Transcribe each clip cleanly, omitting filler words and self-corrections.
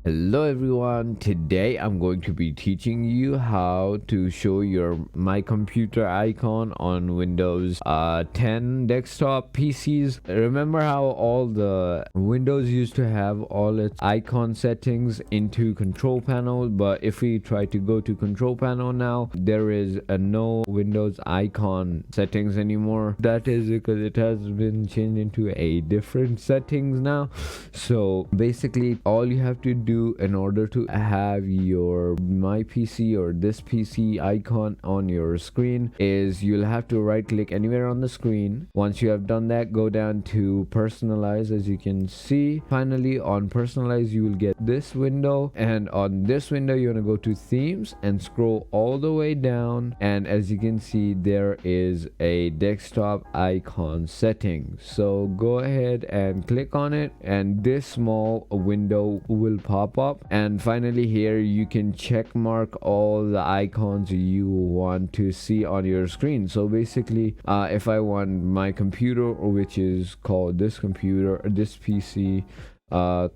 Hello everyone, today I'm going to be teaching you how to show your My Computer icon on Windows 10 desktop PCs. Remember how all the Windows used to have all its icon settings into control panel, but if we try to go to control panel now, there is no Windows icon settings anymore. That is because it has been changed into a different settings now. So basically all you have to do in order to have your My PC or this PC icon on your screen is you'll have to right click anywhere on the screen. Once you have done that, go down to personalize. As you can see, finally on personalize you will get this window, and on this window you want to go to themes and scroll all the way down, and as you can see there is a desktop icon setting. So go ahead and click on it and this small window will pop up, and finally here you can check mark all the icons you want to see on your screen. So basically if I want my computer, which is called this computer, this PC,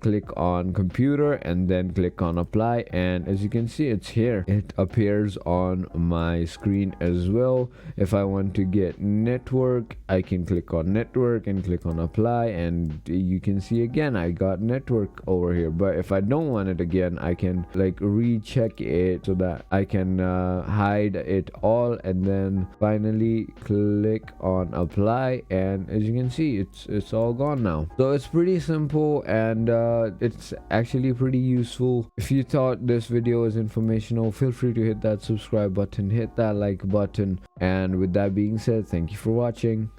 click on computer and then click on apply, and as you can see it's here, it appears on my screen as well. If I want to get network, I can click on network and click on apply, and you can see again I got network over here. But if I don't want it again, I can like recheck it so that I can hide it all, and then finally click on apply, and as you can see it's all gone now. So it's pretty simple, and it's actually pretty useful. If you thought this video was informational, feel free to hit that subscribe button, hit that like button, and with that being said, thank you for watching.